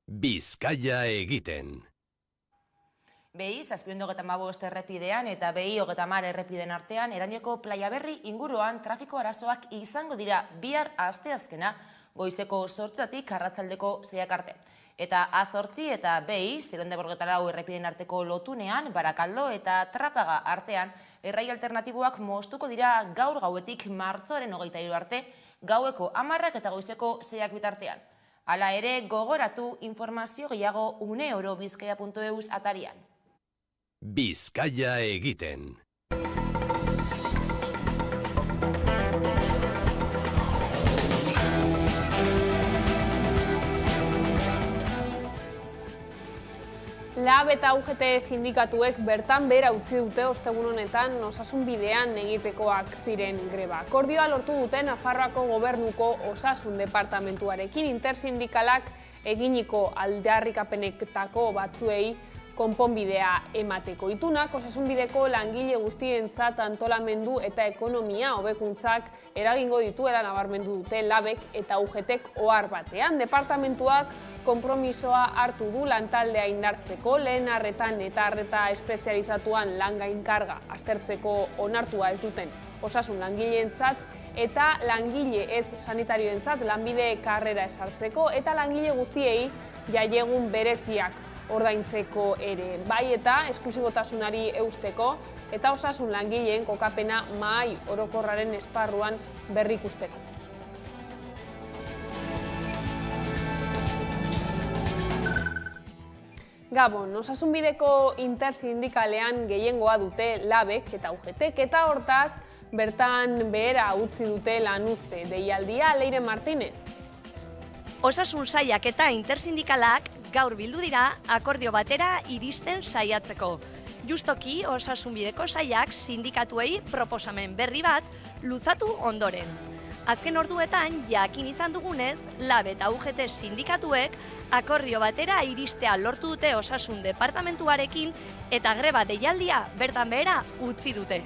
Bizkaia egiten. BI 735 errepidean eta BI 30 errepideen artean Erandioko Playa Berri inguruan trafiko arazoak izango dira bihar asteazkena goizeko 8 arratsaldeko 6 arte. Eta A8 eta BI 044 errepideen arteko lotunean Barakaldo eta Trapaga artean errai alternatiboak moztuko dira gaur gauetik martxoaren 23 arte gaueko 10 eta goizeko 6 bitartean. Hala ere, gogoratu informazio gehiago uneorobizkaia.eus atarian. Bizkaia egiten. LAB eta UGT sindikatuek bertan behera utzi dute ostegun honetan osasun bidean egitekoak ziren greba. Akordioa lortu dute Nafarroako gobernuko osasun departamentuarekin intersindikalak eginiko aldarrikapenetako batzuei konponbidea emateko. Itunak osasunbideko langile guztientzat antolamendu eta ekonomia hobekuntzak eragingo dituela nabarmendu dute LABek eta UGTek ohar batean. Departamentuak konpromisoa hartu du lantaldea indartzeko, lehen arretan eta arreta espezializatuan lan gainkarga aztertzeko onartua ez duten osasun langileentzat eta langile ez sanitarioentzat lanbide karrera esartzeko eta langile guztiei jaiegun bereziak ordaintzeko ere, bai eta esklusibotasunari eusteko eta osasun langileen kokapena mahai orokorraren esparruan berrikusteko. Gabon, osasunbideko intersindikalean gehiengoa dute LABek eta UGTek eta hortaz bertan behera utzi dute lanuzte. Deialdia, Leire Martínez. Osasun sailak eta intersindikalak gaur bildu dira akordio batera iristen saiatzeko. Justoki osasunbideko sailak sindikatuei proposamen berri bat luzatu ondoren. Azken orduetan jakin izan dugunez, LAB eta UGT sindikatuek akordio batera iristea lortu dute osasun departamentuarekin eta greba deialdia bertan behera utzi dute.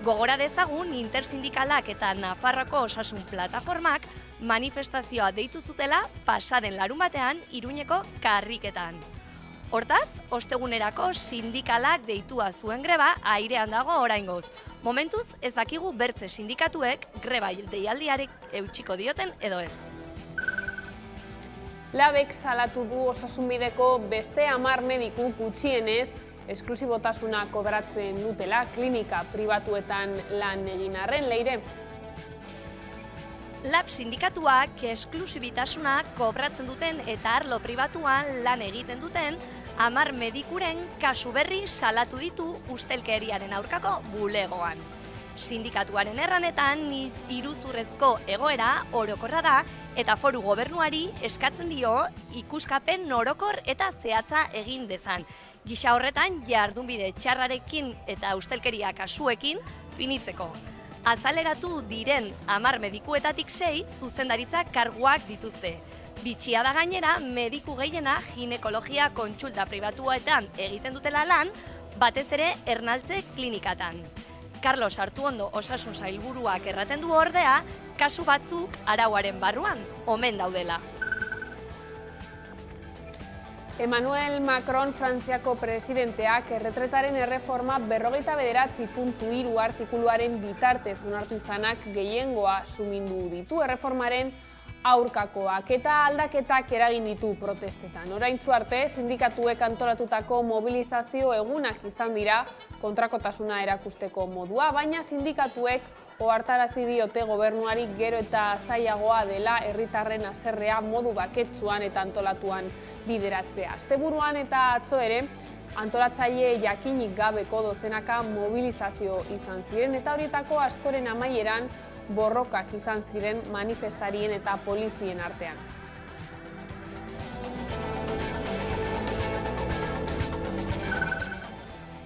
Gogora dezagun intersindikalak eta Nafarroako osasun plataformak manifestazioa deitu zutela pasaden larunbatean Iruñeko karriketan. Hortaz, ostegunerako sindikalak deitua zuen greba airean dago oraingoz. Momentuz ez dakigu bertze sindikatuek greba deialdiarek eutsiko dioten edo ez. LABek salatu du osasunbideko beste 10 mediku gutxienez esklusibotasuna kobratzen dutela klinika pribatuetan lan egin arren, Leire. LAB sindikatuak esklusibitasuna kobratzen duten eta arlo pribatuan lan egiten duten 10 medikuren kasu berri salatu ditu ustelkeriaren aurkako bulegoan. Sindikatuaren erranetan iruzurrezko egoera orokorra da eta foru gobernuari eskatzen dio ikuskapen orokor eta zehatza egin dezan. Gisa horretan jardunbide txarrarekin eta ustelkeria kasuekin finitzeko. Azaleratu diren 10 medikuetatik 6 zuzendaritza karguak dituzte. Bitxia da gainera mediku gehiena ginekologia kontsulta pribatuetan egiten dutela lan, batez ere Ernaltze klinikatan. Carlos Artuondo osasun sailburuak erraten du ordea, kasu batzuk arauaren barruan omen daudela. Emmanuel Macron Frantziako presidenteak erretretaren erreforma 49.3 artikuluaren bitartez onartu izanak gehiengoa sumindu ditu erreformaren aurkakoak eta aldaketak eragin ditu protestetan. Oraintsu arte, sindikatuek antolatutako mobilizazio egunak izan dira kontrakotasuna erakusteko modua, baina sindikatuek ohartarazi diote gobernuari gero eta zailagoa dela herritarren haserrea modu baketsuan eta antolatuan bideratzea. Asteburuan eta atzo ere, antolatzaile jakinik gabeko dozenaka mobilizazio izan ziren eta horietako askoren amaieran borrokak izan ziren manifestarien eta polizien artean.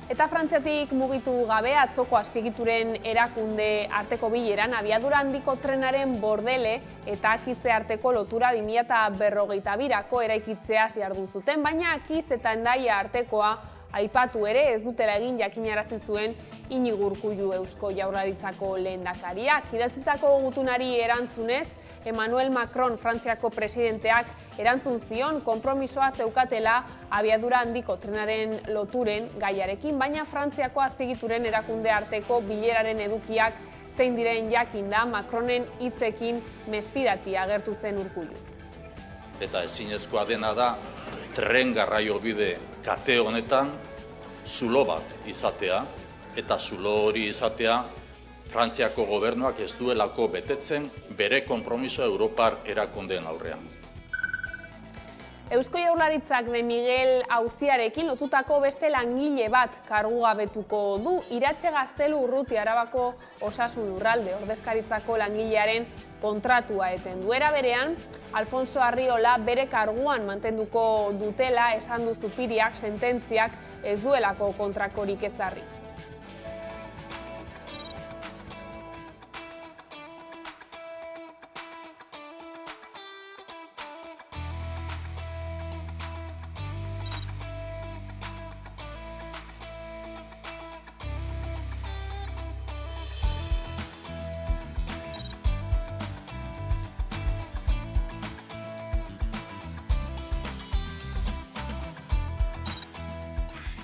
Eta Frantziatik mugitu gabe atzoko azpiegituren erakunde arteko bileran abiadura handiko trenaren Bordele eta Akize arteko lotura 2052rako eraikitzeaz jardun zuten, baina Akiz eta Hendaia artekoa aipatu ere ez dutela egin jakinarazi zuen Iñigo Urkullu Eusko Jaurlaritzako lehendakariak. Idatzitako gutunari erantzunez, Emmanuel Macron Frantziako presidenteak erantzun zion konpromisoa zeukatela abiadura handiko trenaren loturen gaiarekin, baina Frantziako azpiegituren erakunde arteko bileraren edukiak zein diren jakinda Macronen hitzekin mesfidati agertu zen Urkullu. Eta ezinezkoa dena da tren garraiobide kate honetan zulo bat izatea, eta zulo hori izatea Frantziako gobernuak ez duelako betetzen bere konpromiso Europar erakundeen aurrean. Eusko Jaurlaritzak de Miguel auziarekin lotutako beste langile bat kargugabetuko du. Iratxe Gaztelu Urruti Arabako Osasun Lurralde ordezkaritzako langilearen kontratua eten du. Era berean, Alfonso Arriola bere karguan mantenduko dutela esan du Zupiriak sententziak ez duelako kontrakorik ezarri.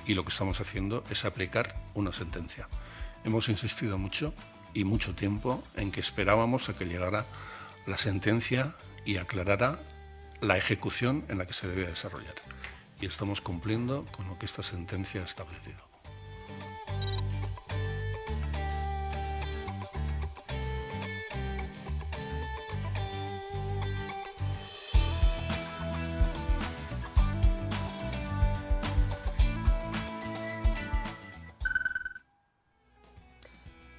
Y lo que estamos haciendo es aplicar una sentencia. Hemos insistido mucho y mucho tiempo en que esperábamos a que llegara la sentencia y aclarara la ejecución en la que se debía desarrollar. Y estamos cumpliendo con lo que esta sentencia ha establecido.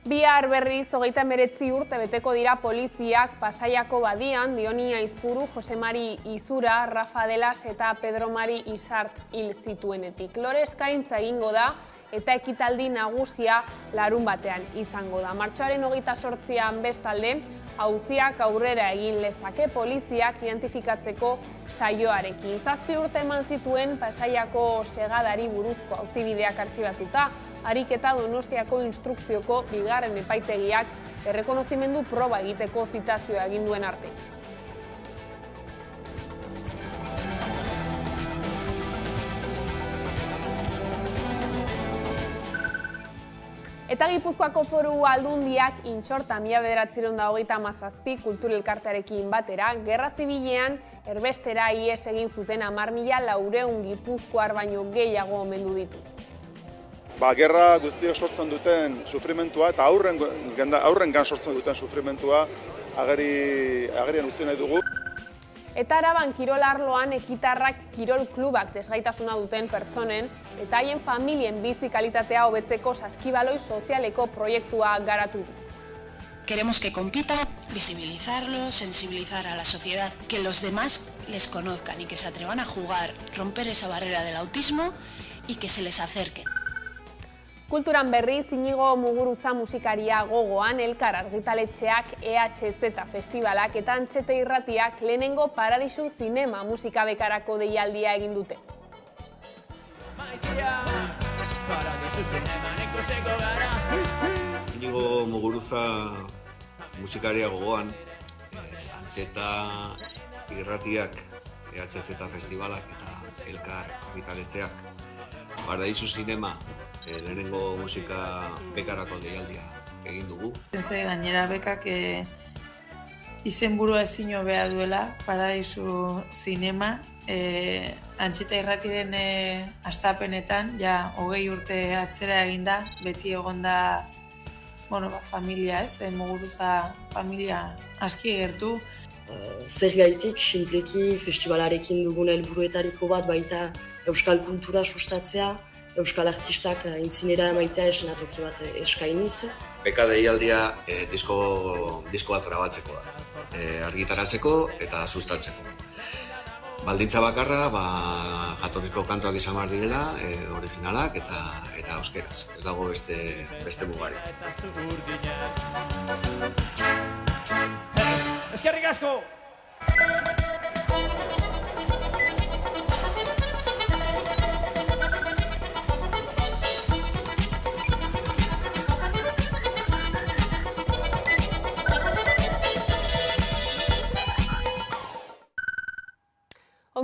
Bihar berriz 39 urte beteko dira poliziak Pasaiako badian Dioni Aizpuru, Jose Mari Izura, Rafa Delas eta Pedro Mari Izart hil zituenetik. Lore eskaintza egingo da eta ekitaldi nagusia larun batean izango da. Martxoaren 28an bestalde, auziak aurrera egin lezake poliziak identifikatzeko saioarekin. 7 urte eman zituen Pasaiako segadari buruzko auzibideak artxibatuta, ariketa Donostiako instrukzioko bigarren epaitegiak errekonozimendu proba egiteko zitazioa egin duen arte. Eta Gipuzkoako Foru Aldundiak Intxorta 1927 kulturelkartearekin batera, Gerra Zibilean erbestera ihes egin zuten 10.400 gipuzkoar baino gehiago omendu ditu. Gerra guztiak sortzen duten sufrimentua eta aurrengan sortzen duten sufrimentua agerian utzi nahi dugu. Eta Araban kirol arloan ekitarrak kirol klubak desgaitasuna duten pertsonen eta haien familien bizi kalitatea hobetzeko saskibaloi sozialeko proiektua garatu du. Queremos que compita, visibilizarlo, sensibilizar a la sociedad, que los demás les conozcan y que se atrevan a jugar, romper esa barrera del autismo y que se les acerquen. Kulturan berriz, Iñigo Muguruza musikaria gogoan, Elkar argitaletxeak, EHZ festivalak eta Antxete Irratiak lehenengo Paradisu Zinema musika bekarako deialdia egin dute. Iñigo Muguruza musikaria gogoan, Antxeta Irratiak, EHZ festivalak eta Elkar argitaletxeak, Paradisu Zinema lehenengo musika bekarako deialdia egin dugu. Gainera bekak izenburua ezin hobea duela, Paradisu Zinema, Antxeta Irratiren hastapenetan, ja 20 urte atzera eginda, beti egonda familia, Muguruza familia aski gertu. Zergaitik, sinpleki festivalarekin dugun helburuetariko bat baita euskal kultura sustatzea, euskal artistak intzinera emaitea eszenatoki bat eskainiz. Beka deialdia disko bat grabatzeko da, argitaratzeko eta sustatzeko. Baldintza bakarra, jatorrizko kantuak izan behar direla, originalak eta euskeraz. Ez dago beste mugari. Eskerrik asko!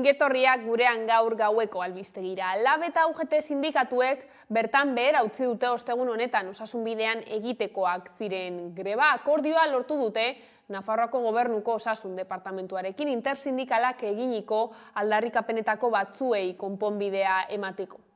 Ongietorriak gurean gaur gaueko albistegira. LAB eta UGT sindikatuek bertan behera utzi dute ostegun honetan osasunbidean egitekoak ziren greba. Akordioa lortu dute Nafarroako Gobernuko Osasun Departamentuarekin intersindikalak eginiko aldarrikapenetako batzuei konponbidea emateko.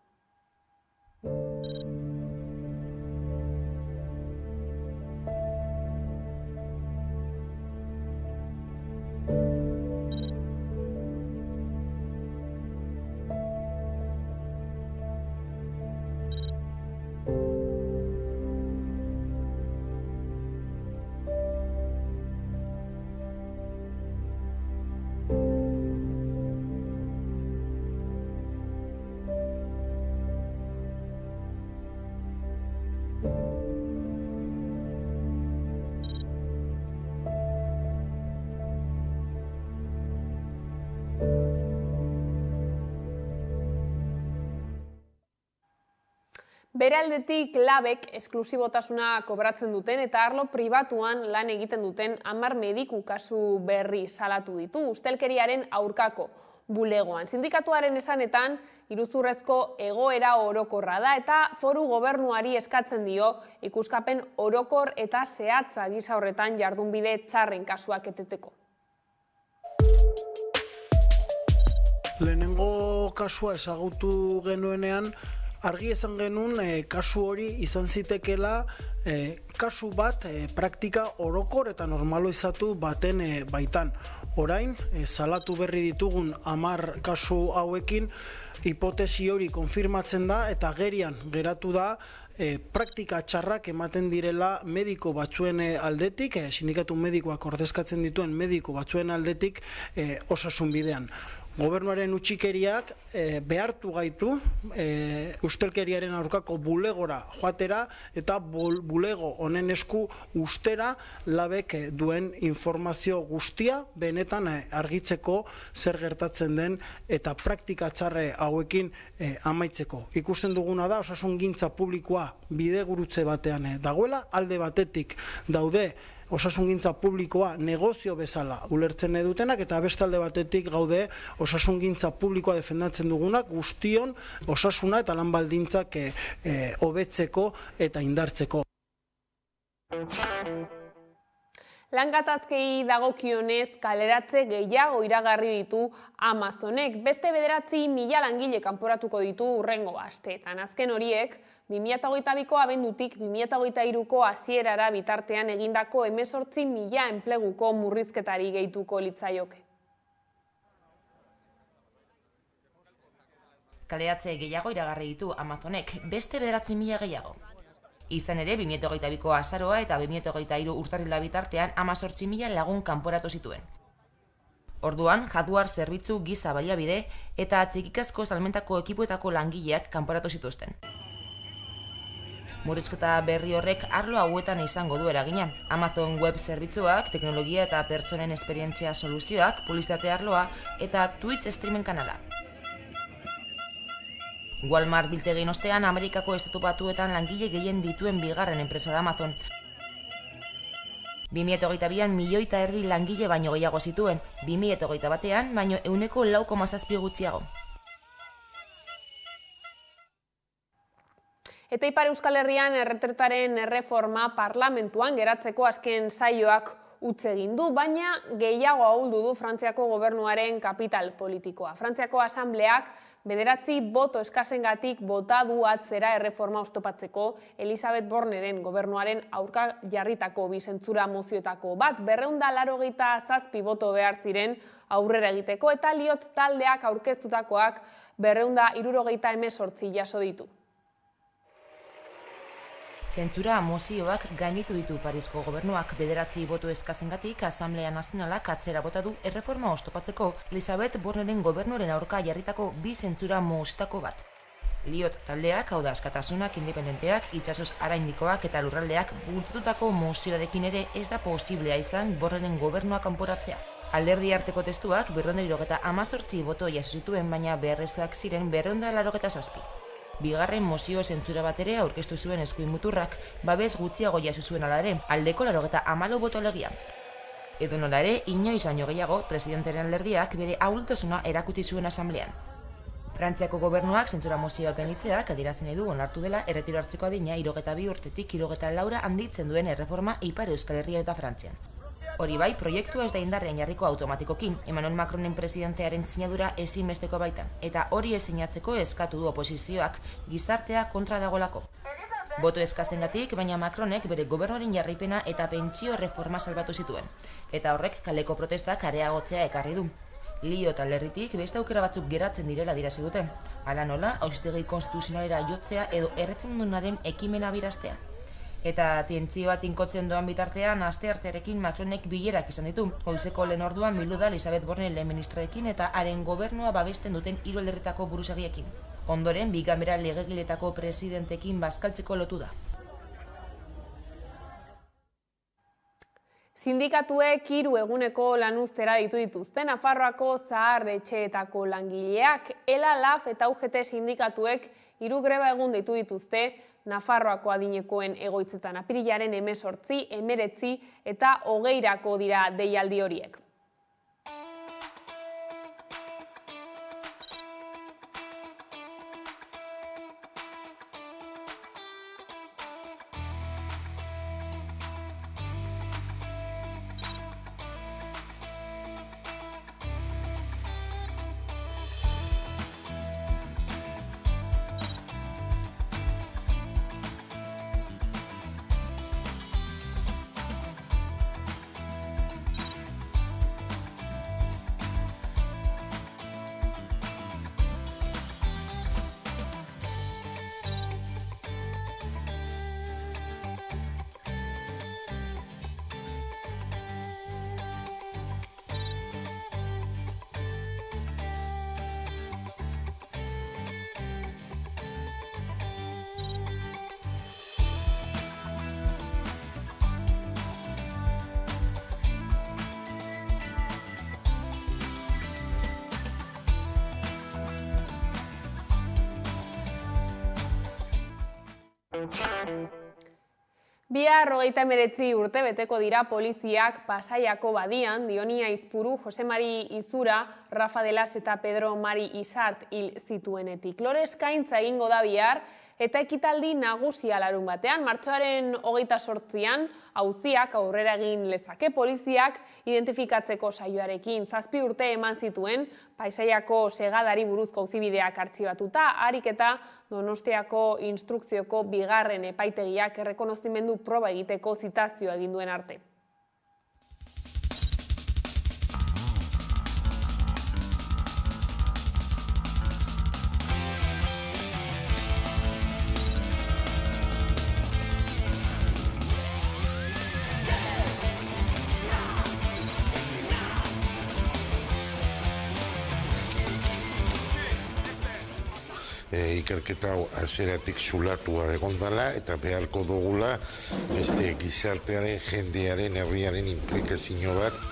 Bere aldetik LABek esklusibotasuna kobratzen duten eta arlo pribatuan lan egiten duten 10 mediku kasu berri salatu ditu ustelkeriaren aurkako bulegoan. Sindikatuaren esanetan iruzurrezko egoera orokorra da eta foru gobernuari eskatzen dio ikuskapen orokor eta zehatza gisa horretan jardunbide txarren kasuak eteteko. Lehenengo kasua ezagutu genuenean argi esan genuen kasu hori izan zitekeela kasu bat praktika orokor eta normalizatu baten baitan. Orain, salatu berri ditugun 10 kasu hauekin hipotesi hori konfirmatzen da eta gerian geratu da praktika txarrak ematen direla mediko batzuen aldetik, sindikatu medikoak ordezkatzen dituen mediko batzuen aldetik osasunbidean. Gobernuaren utxikeriak behartu gaitu ustelkeriaren aurkako bulegora joatera eta bulego honen esku ustera LABek duen informazio guztia benetan argitzeko zer gertatzen den eta praktika txarre hauekin amaitzeko. Ikusten duguna da osasungintza publikoa bidegurutze batean dagoela, alde batetik daude osasungintza publikoa negozio bezala ulertzen dutenak eta beste alde batetik gaude osasungintza publikoa defendatzen dugunak guztion osasuna eta lan baldintzak hobetzeko eta indartzeko. Lan gatazkei dagokionez kaleratze gehiago iragarri ditu Amazonek. Beste 9.000 langile kanporatuko ditu hurrengo asteetan. Azken horiek 2022ko abendutik 2023ko hasierara bitartean egindako 18.000 enpleguko murrizketari gehituko litzaioke. Kaleratze gehiago iragarri ditu Amazonek, beste 9.000 gehiago. Izan ere, 2022ko azaroa eta 2023 urtarrila bitartean 18.000 lagun kanporatu zituen. Orduan, hardware zerbitzu giza baliabide eta txikikazko salmentako ekipuetako langileak kanporatu zituzten. Murrizketa berri horrek arlo hauetan izango du eragina. Amazon Web zerbitzuak, teknologia eta pertsonen esperientzia soluzioak, publizitate arloa eta Twitch streaming kanala. Walmart biltegin ostean Amerikako estatu batuetan langile gehien dituen bigarren enpresa da Amazon. 2022an 1,5 milioi langile baino gehiago zituen, 2021an baino 6,7 gutxiago. Eta Ipar Euskal Herrian erretretaren erreforma parlamentuan geratzeko azken saioak utz egin du, baina gehiago ahuldu du Frantziako gobernuaren kapital politikoa. Frantziako asambleak 9 boto eskasengatik bota du atzera erreforma oztopatzeko Elisabeth Borneren gobernuaren aurka jarritako bi zentsura mozioetako bat 287 boto behar ziren aurrera egiteko eta Liot taldeak aurkeztutakoak 278 jaso ditu. Zentsura mozioak gainditu ditu Parisko gobernuak 9 boto eskasengatik Asamblea Nazionalak atzera bota du erreforma oztopatzeko Elisabeth Borneren gobernuaren aurka jarritako bi zentsura mozioetako bat. Liot taldeak, hau da askatasunak, independenteak, itsasoz araindikoak eta lurraldeak bultzatutako mozioarekin ere ez da posiblea izan Borneren gobernua kanporatzea. Alderdi arteko testuak 278 boto jaso zituen, baina beharrezkoak ziren 287. Bigarren mozio zentsura bat ere aurkeztu zuen eskuin muturrak, babes gutxiago jaso zuen ala ere, aldeko 94 boto alegia. Edo nola ere, inoiz baino gehiago, presidentearen alderdiak bere ahultasuna erakutsi zuen asamblean. Frantziako gobernuak zentsura mozioak gainitzeak adierazten du onartu dela erretiro hartzeko adina 62 urtetik 64 handitzen duen erreforma Ipar Euskal Herrian eta Frantzian. Hori bai, proiektua ez da indarrean jarriko automatikoki, Emmanuel Macronen presidentearen sinadura ezinbesteko baita, eta hori ez sinatzeko eskatu du oposizioak gizartea kontra dagoelako. Boto eskazengatik, baina Macronek bere gobernuaren jarraipena eta pentsio reforma salbatu zituen, eta horrek kaleko protestak areagotzea ekarri du. Lio eta lerritik beste aukera batzuk geratzen direla dirazi dute. Hala nola, auzitegi konstituzionalera jotzea edo erreferendumaren ekimena biraztea. Eta tentzioa tinkotzen doan bitartean, asteartearekin Macronek bilerak izan ditu. Goizeko lehen orduan bildu da Elisabeth Borne lehen ministroekin eta haren gobernua babesten duten 3 alderritako buruzagiekin. Ondoren, bi kamera legegiletako presidentekin bazkaltzeko lotu da. Sindikatuek 3 eguneko lanuztera ditu dituzte Nafarroako zahar etxeetako langileak. ELA, LAF eta UGT sindikatuek 3 greba egun ditu dituzte Nafarroako adinekoen egoitzetan. Apirilaren 18, 19 eta 20 dira deialdi horiek. Bihar 39 urte beteko dira poliziak Pasaiako badian Dionia Izpuru, Jose Mari Izura, Rafa Delas eta Pedro Mari Isart hil zituenetik. Lore eskaintza egingo da bihar eta ekitaldi nagusia larun batean. Martxoaren 28an auziak aurrera egin lezake poliziak identifikatzeko saioarekin 7 urte eman zituen Pasaiako segadari buruzko auzibideak artxibatuta, harik eta Donostiako instrukzioko 2. epaitegiak errekonozimendu proba egiteko zitazioa egin duen arte. Ikerketa hasieratik zulatua egondala eta beharko dugula beste gizartearen, jendearen, herriaren inplikazio bat.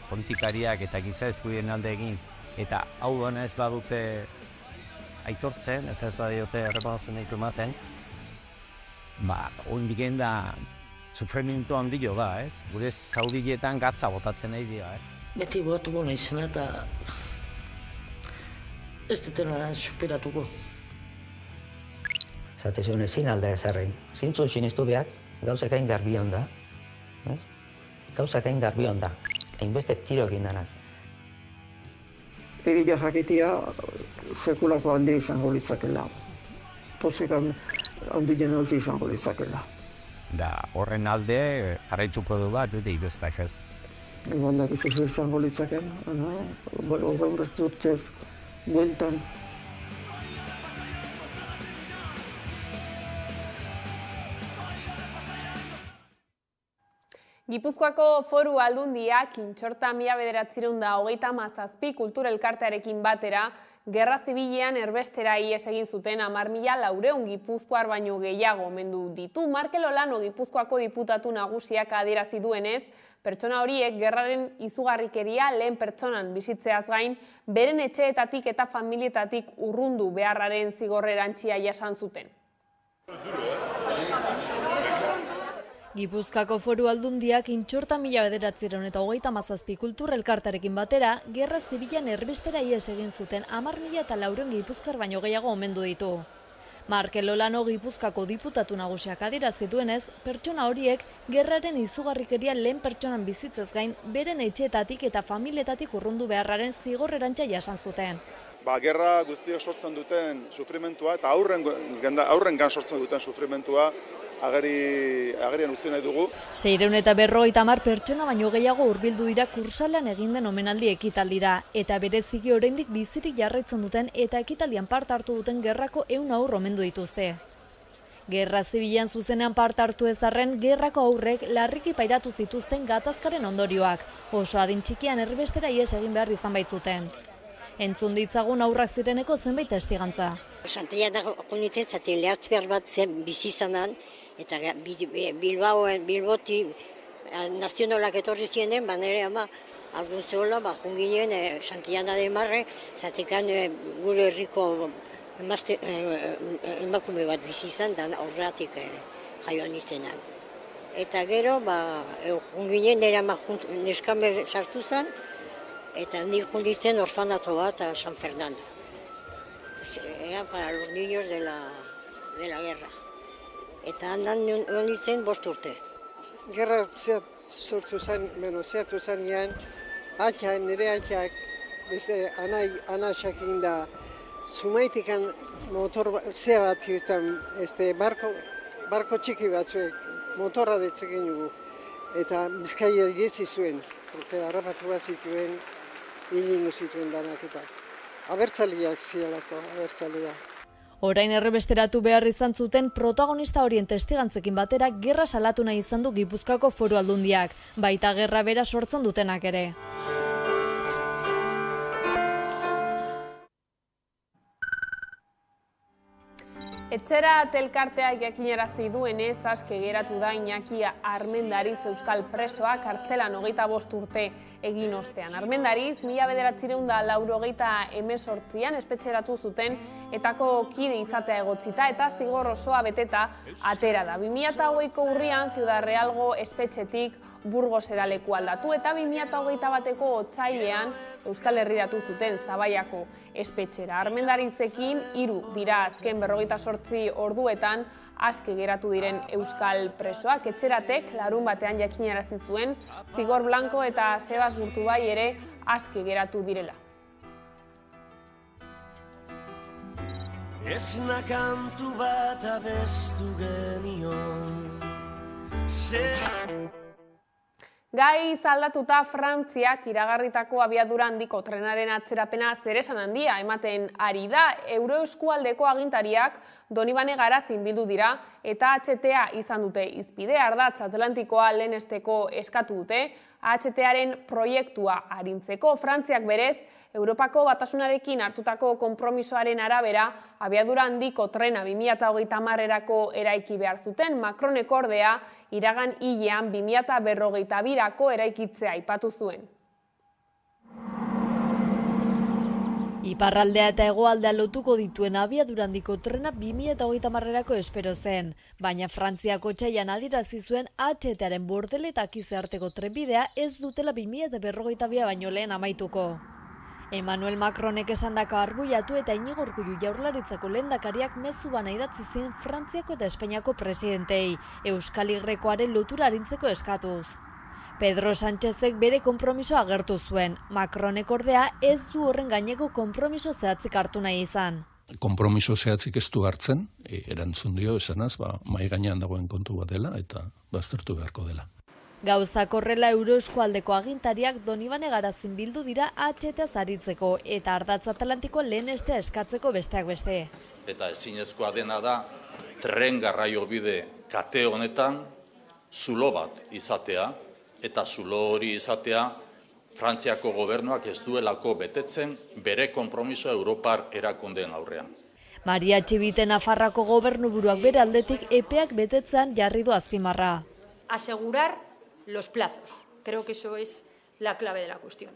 Politikariak eta giza eskubideen alde egin eta hau dena ez badute aitortzen, eta ez badiote errekonozimendua ematen, oraindik da sufrimendu handia da, ez? Gure zaudietan gatza botatzen nahi dira, Beti gogatuko naizena eta ez dutena superatuko. Zate zuen ezin alda ezarren. Zintzun sinestu behar, gauzak hain garbion da. Gauzak hain garbion da. Hainbeste tiro egin danak. Egia jakitea sekulako handi izango litzakela. Pozik handien handi izango litzakela. Da horren alde jarraituko du bat, dute ibestak ez. Egon dakizu izango litzakela. Horren beste urtez, bueltan. Gipuzkoako Foru Aldundiak Intxorta 1937 kultura elkartearekin batera Gerra Zibilean erbestera ihes egin zuten 10.400 gipuzkoar baino gehiago omendu ditu. Markel Olano Gipuzkoako diputatu nagusiak adierazi duenez, pertsona horiek gerraren izugarrikeria lehen pertsonan bizitzeaz gain, beren etxeetatik eta familietatik urrundu beharraren zigorrerantzia jasan zuten. Gipuzkoako Foru Aldundiak Intxorta 1937 kultur elkartarekin batera, Gerra Zibilean erbestera ihes egin zuten 10.400 gipuzkoar baino gehiago omendu ditu. Markel Olano Gipuzkoako diputatu nagusiak adierazi duenez, pertsona horiek gerraren izugarrikeria lehen pertsonan bizitzez gain, beren etxeetatik eta familietatik urrundu beharraren zigorrerantzia jasan zuten. Gerra guztiak sortzen duten sufrimentua eta aurrengan sortzen duten sufrimentua agerian utzi nahi dugu. 650 pertsona baino gehiago hurbildu dira kursalean egin den omenaldi ekitaldira, eta bereziki oraindik bizirik jarraitzen duten eta ekitaldian parte hartu duten gerrako 100 haur omendu dituzte. Gerra Zibilean zuzenean parte hartu ez arren, gerrako haurrek larriki pairatu zituzten gatazkaren ondorioak, oso adin txikian erbestera ihes egin behar izan baitzuten. Entzun ditzagun aurrak zireneko zenbait testigantza. Santillana junitzen zaten lehartz bat zen bizi izanan, eta Bilboti nazionalak etorri zienen, nire ama algun zehola, junginen Santillana de Marre, zatekan gure herriko emakume bat bizi izan, da horretik jaioan izenan. Eta gero, junginen nire ama neskamber sartu zen, eta nire junditzen orfanato bat a San Fernando. Era para los niños de la guerra. Eta handan nintzen 5 urte. Gerra sortu zanean, nire atxak, beste anaxak inda, zumaitikan motor zea bat ziutan, barko txiki batzuek, motorra detzekin dugu. Eta Bizkaia irezi zuen, eta harrapatu bat zituen, hilingo zituen danak eta. Abertzaliak zialako, abertzaliak. Orain errebesteratu behar izan zuten protagonista horien testigantzekin batera gerra salatu nahi izan du Gipuzkoako Foru Aldundiak, baita gerra bera sortzen dutenak ere. Etxera telkarteak jakinarazi duenez, aske geratu da Iñaki Armendariz euskal presoak kartzelan 25 urte egin ostean. Armendariz, 1988an espetxeratu zuten etako kide izatea egotzita eta zigor osoa beteta atera da. 2008ko urrian Ciudad Realgo espetxetik Burgosera leku aldatu eta 2021ko otsailean Euskal Herriratu zuten Zabaiako espetxera. Armendarizekin 3 dira azken 48 orduetan aske geratu diren euskal presoak. Etxeratek larun batean jakinarazi zuen Zigor Blanco eta Sebas Burtubai ere aske geratu direla. Esna kantu bat abestu genion. Gai aldatuta Frantziak iragarritako abiadura handiko trenaren atzerapena zeresan handia ematen ari da. Euroeskualdeko agintariak Donibane Garazin bildu dira eta HTA izan dute hizpide. Ardatz Atlantikoa lehenesteko eskatu dute, HTaren proiektua arintzeko. Frantziak berez, Europako Batasunarekin hartutako konpromisoaren arabera, abiadura handiko trena 2030erako eraiki behar zuten. Macronek ordea, iragan hilean 2052erako eraikitzea aipatu zuen. Iparraldea eta hegoaldea lotuko dituen abiadura handiko trena 2030erako espero zen, baina Frantziako otsailean adierazi zuen HTaren Bordele eta Akize arteko trenbidea ez dutela 2052 baino lehen amaituko. Emmanuel Macronek esandako arbuiatu eta Iñigo Urkullu Jaurlaritzako lehendakariak mezu bana idatzi zien Frantziako eta Espainiako presidentei, Euskal Herrikoaren lotura arintzeko eskatuz. Pedro Sánchezek bere konpromisoa agertu zuen, Macronek ordea ez du horren gaineko konpromiso zehatzik hartu nahi izan. Konpromiso zehatzik ez du hartzen, erantzun dio esanaz, mahai gainean dagoen kontu bat dela eta baztertu beharko dela. Gauzak horrela Euroeskualdeko agintariak Donibane Garazin bildu dira HTaz aritzeko eta Ardatz Atlantiko lehenestea eskatzeko besteak beste. Eta ezinezkoa dena da tren garraiobide kate honetan zulo bat izatea eta zulo hori izatea Frantziako gobernuak ez duelako betetzen bere konpromiso Europar erakundeen aurrean. Maria Txibite Nafarroako gobernuburuak bere aldetik epeak betetzean jarri du azpimarra. Asegurar los plazos. Creo que eso es la clave de la cuestión.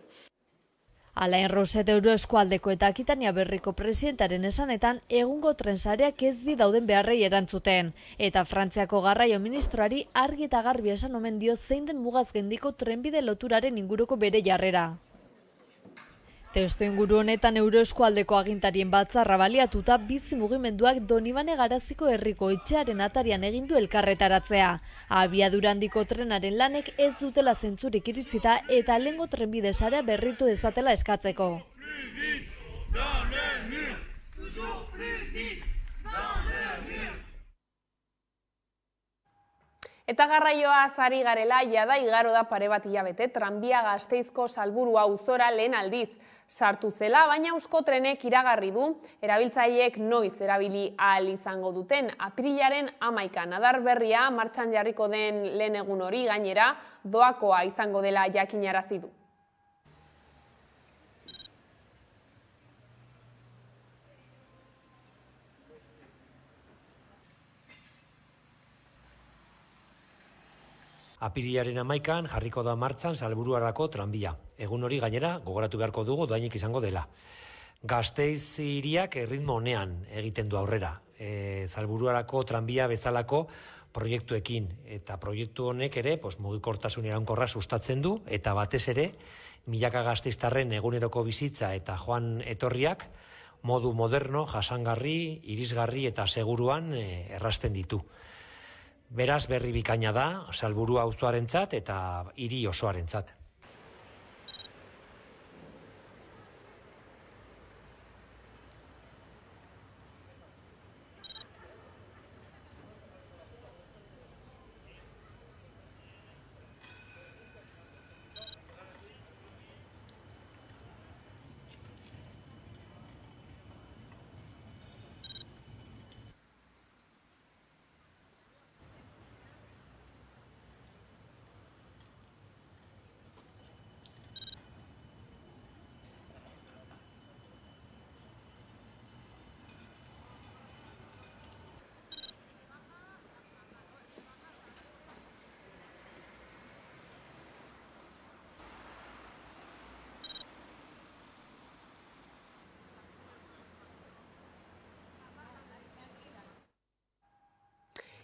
Alain Roset Euroeskualdeko eta Akitania Berriko presidentaren esanetan egungo trensareak ez di dauden beharrei erantzuten. Eta Frantziako garraio ministroari argi eta garbi esan omen dio zein den mugaz gendiko trenbide loturaren inguruko bere jarrera. Testu inguru honetan Euroeskualdeko agintarien batzarra baliatuta bizi mugimenduak Donibane Garaziko herriko etxearen atarian egin du elkarretaratzea. Abiadura handiko trenaren lanek ez dutela zentzurik iritzita eta lehengo trenbide sarea berritu dezatela eskatzeko. Eta garraioa ari garela, jada igaro da pare bat hilabete, tranbia Gasteizko Salburua auzora lehen aldiz sartu zela, baina Euskotrenek iragarri du, erabiltzaileek noiz erabili ahal izango duten. Apirilaren 11 adar berria martxan jarriko den lehen egun hori gainera doakoa izango dela jakinarazi du. Apirilaren 11an jarriko da martxan Salburuarako tranbia. Egun hori gainera gogoratu beharko dugu doainik izango dela. Gasteiz hiriak erritmo honean egiten du aurrera. Salburuarako tranbia bezalako proiektuekin eta proiektu honek ere mugikortasun iraunkorra sustatzen du eta batez ere milaka gasteiztarren eguneroko bizitza eta joan etorriak modu moderno, jasangarri, irisgarri eta seguruan errazten ditu. Beraz, berri bikaina da, Salburua auzoarentzat eta hiri osoarentzat.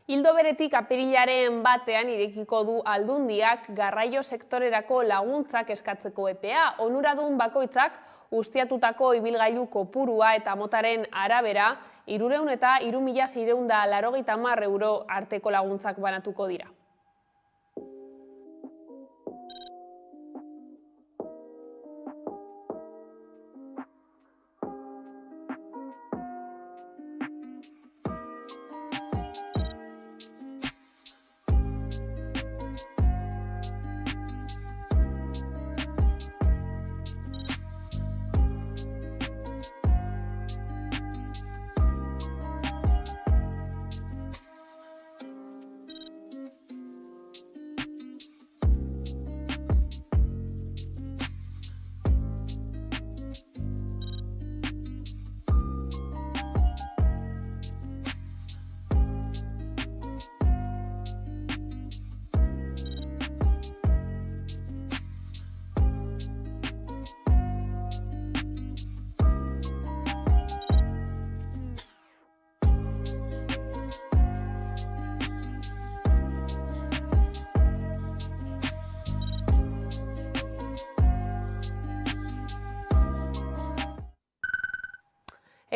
Ildo beretik apirilaren batean irekiko du Aldundiak garraio sektorerako laguntzak eskatzeko epea. Onuradun bakoitzak ustiatutako ibilgailu kopurua eta motaren arabera 300 eta 3.680 euro arteko laguntzak banatuko dira.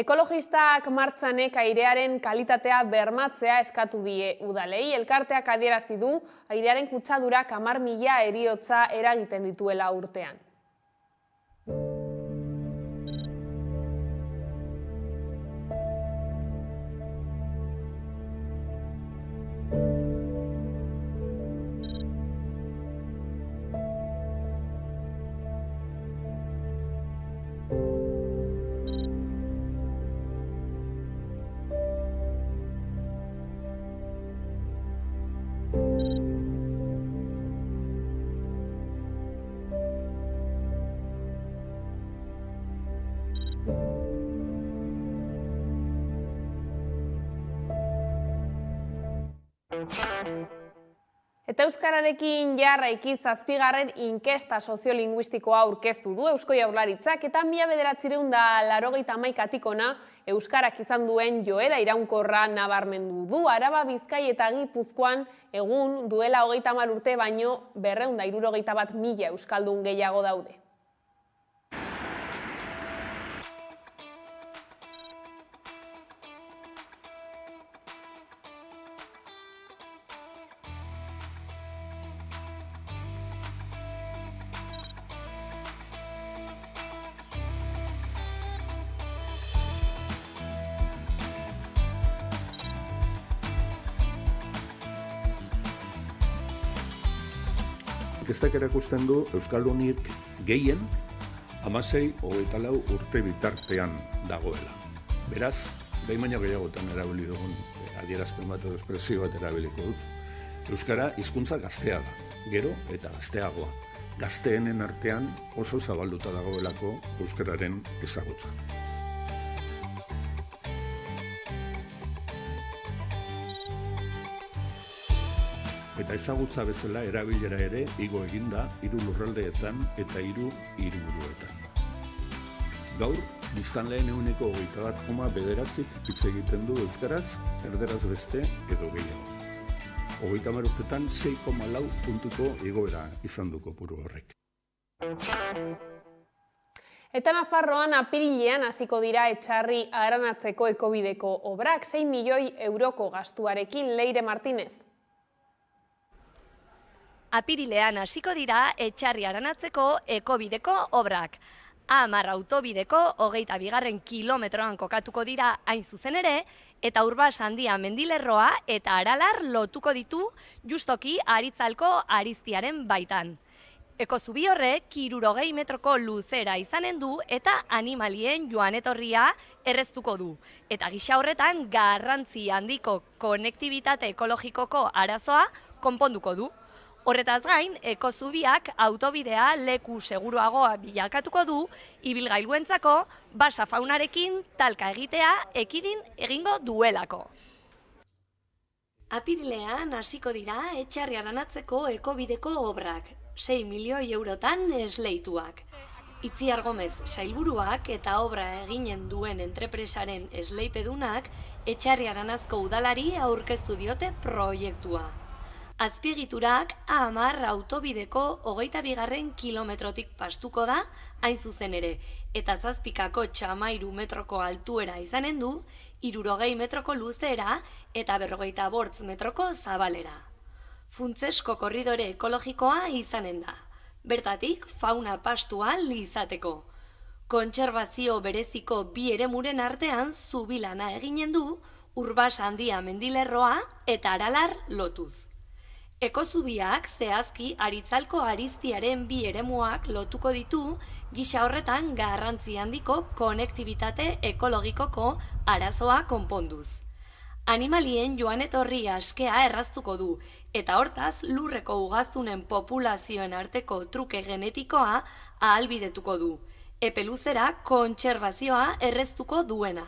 Ekologistak martxanek airearen kalitatea bermatzea eskatu die udalei. Elkarteak adierazi du airearen kutsadurak 10.000 heriotza eragiten dituela urtean. Eta euskararekin jarraiki 7. inkesta soziolinguistikoa aurkeztu du Eusko Jaurlaritzak eta 1981 hona euskarak izan duen joera iraunkorra nabarmendu du. Araba, Bizkai eta Gipuzkoan egun duela 30 urte baino 261.000 euskaldun gehiago daude. Inkestak erakusten du euskaldunik gehien 16-24 urte bitartean dagoela. Beraz, behin baino gehiagotan erabili dugun adierazpen bat edo espresio bat erabiliko dut. Euskara hizkuntza gaztea da, gero eta gazteagoa. Gazteenen artean oso zabalduta dagoelako euskararen ezagutza. Eta ezagutza bezala erabilera ere igo eginda 3 lurraldeetan eta 3 hiriburuetan. Gaur, biztanleen 21,9% hitz egiten du euskaraz, erderaz beste edo gehiago. 30 urtetan 6,4 puntuko igoera izan du kopuru horrek. Eta Nafarroan apirilean hasiko dira Etxarri Aranatzeko ekobideko obrak 6 milioi euroko gastuarekin. Leire Martínez. Apirilean hasiko dira Etxarri Aranatzeko ekobideko obrak. 10 autobideko 22. kilometroan kokatuko dira hain zuzen ere, eta Urbasandia mendilerroa eta Aralar lotuko ditu justoki Aritzalko Ariztiaren baitan. Ekozubi horrek 60 metroko luzera izanen du eta animalien joan etorria erreztuko du. Eta gisa horretan garrantzi handiko konektibitate ekologikoko arazoa konponduko du. Horretaz gain, ekozubiak autobidea leku seguruagoa bilakatuko du, ibilgailuentzako basa faunarekin talka egitea ekidin egingo duelako. Apirilean hasiko dira Etxarri Aranatzeko ekobideko obrak, 6 milioi eurotan esleituak. Itziar Gomez sailburuak eta obra eginen duen entrepresaren esleipedunak Etxarri Aranazko udalari aurkeztu diote proiektua. Azpiegiturak 10 autobideko 22. kilometrotik pastuko da, hain zuzen ere, eta 7 txamairu metroko altuera izanen du, 60 metroko luzera eta 58 metroko zabalera. Funtsesko korridore ekologikoa izanen da, bertatik fauna pastua izateko. Kontserbazio bereziko 2 eremuren artean zubilana eginen du, Urbasandia mendilerroa eta Aralar lotuz. Ekozubiak zehazki Aritzalko Ariztiaren 2 eremuak lotuko ditu, gisa horretan garrantzi handiko konektibitate ekologikoko arazoa konponduz. Animalien joan etorri askea erraztuko du, eta hortaz lurreko ugaztunen populazioen arteko truke genetikoa ahalbidetuko du. Epe luzera kontserbazioa erreztuko duena.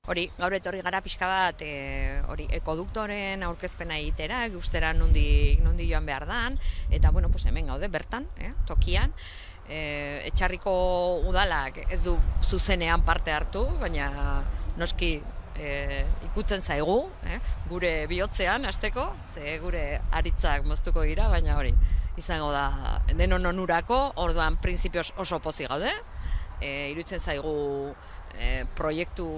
Hori, gaur etorri gara pixka bat ekoduktoren aurkezpena egitera, guztera nondi joan behar dan, eta bueno, hemen gaude bertan, tokian. Etxarriko udalak ez du zuzenean parte hartu, baina noski ikutzen zaigu, gure bihotzean hasteko, ze gure aritzak moztuko dira, baina hori, izango da denon onurako, orduan printzipioz oso pozik gaude, iruditzen zaigu proiektu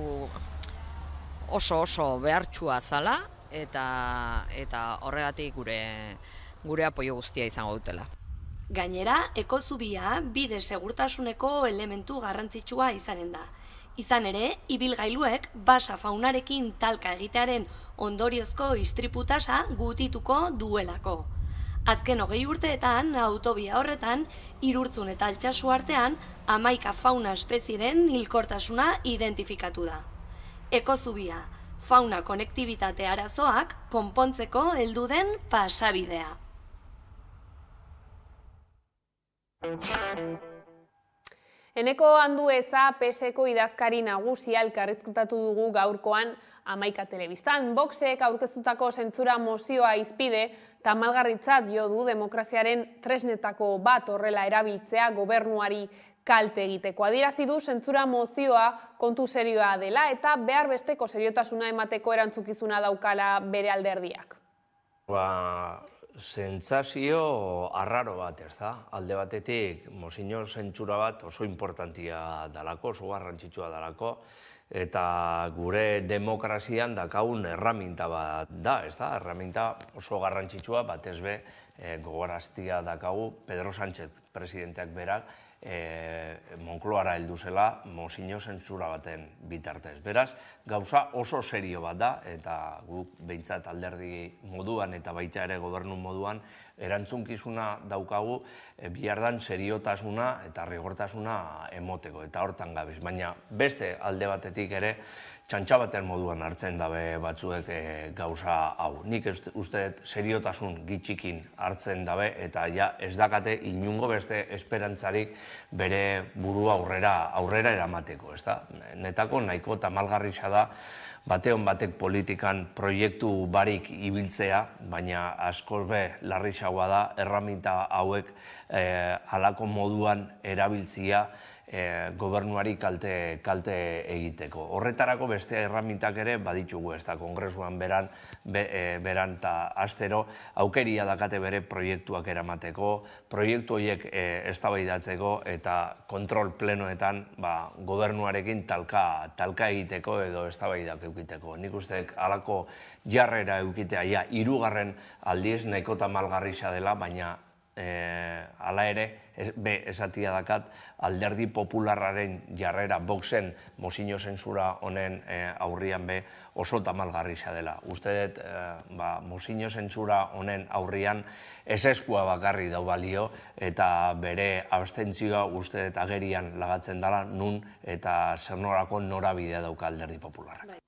oso behartsua zala eta horregatik gure apoio guztia izango dutela. Gainera, ekozubia bide segurtasuneko elementu garrantzitsua izanen da. Izan ere, ibilgailuek basa faunarekin talka egitearen ondoriozko istriputasa gutituko duelako. Azken 20 urteetan, autobia horretan, Irurtzun eta Altsasu artean, 11 fauna espezieren hilkortasuna identifikatu da. Ekozubia, fauna konektibitate arazoak konpontzeko heldu den pasabidea. Eneko Andueza PSeko idazkari nagusia elkarrizketatu dugu gaurkoan Hamaika telebistan. Voxek aurkeztutako zentzura mozioa izpide tamalgarritzat jo du demokraziaren tresnetako bat horrela erabiltzea gobernuari kalte egiteko. Adierazi du zentzura mozioa kontu serioa dela eta behar besteko seriotasuna emateko erantzukizuna daukala bere alderdiak. Sentsazio arraro bat, ez da? Alde batetik, mozio zentsura bat oso importantia dalako, oso garrantzitsua dalako, eta gure demokrazian dakagun erraminta bat da, ez da? Erraminta oso garrantzitsua, batez be, gogoraztia dakagu Pedro Sánchez presidenteak berak, Moncloara heldu zela mozio zentsura baten bitartez. Beraz, gauza oso serio bat da, eta guk behintzat alderdi moduan eta baita ere gobernu moduan erantzunkizuna daukagu bihardan seriotasuna eta rigortasuna emoteko, eta hortan gabiz. Baina beste alde batetik ere, txantxa baten moduan hartzen dabe batzuek gauza hau. Nik uste seriotasun gitxikin hartzen dabe eta ja ez dakate inungo beste esperantzarik bere burua aurrera eramateko, ez da? Netako nahiko tamalgarrixa da bateon batek politikan proiektu barik ibiltzea, baina askoz be larrixagoa da erraminta hauek halako moduan erabiltzia gobernuari kalte egiteko. Horretarako beste erramintak ere baditugu, ez da, kongresuan beran eta astero aukeria dakate bere proiektuak eramateko, proiektu horiek eztabaidatzeko eta kontrol plenoetan gobernuarekin talka egiteko edo eztabaidak eukiteko. Nik uste halako jarrera eukitea, ja, 3. aldiz nahiko tamalgarrixa dela, baina hala ere, esatia dakat, alderdi popularraren jarrera Voxen mozio zentsura honen aurrian oso tamalgarrixa dela. Uste dut, mozio zentsura honen aurrian ezeskua bakarri dau balio eta bere abstentzioa uste dut agerian lagatzen dela nun eta zer norako norabidea dauka alderdi popularrak.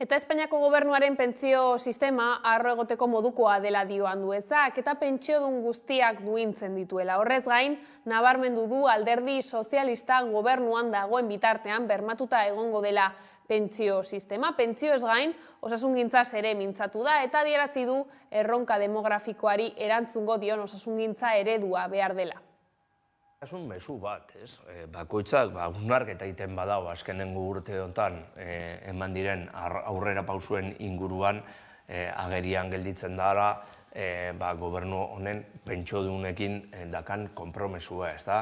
Eta Espainiako gobernuaren pentsio sistema harro egoteko modukoa dela dio Anduezak eta pentsiodun guztiak duintzen dituela. Horrez gain, nabarmendu du alderdi sozialista gobernuan dagoen bitartean bermatuta egongo dela pentsio sistema. Pentsioez gain, osasungintzaz ere mintzatu da eta adierazi du erronka demografikoari erantzungo dion osasungintza eredua behar dela. Osasun mezu bat, ez? Bakoitzak hausnarketa egiten badau azkenengo urte honetan eman diren aurrera pausuen inguruan agerian gelditzen dara gobernu honen pentsiodunekin dakan konpromesua, ez da?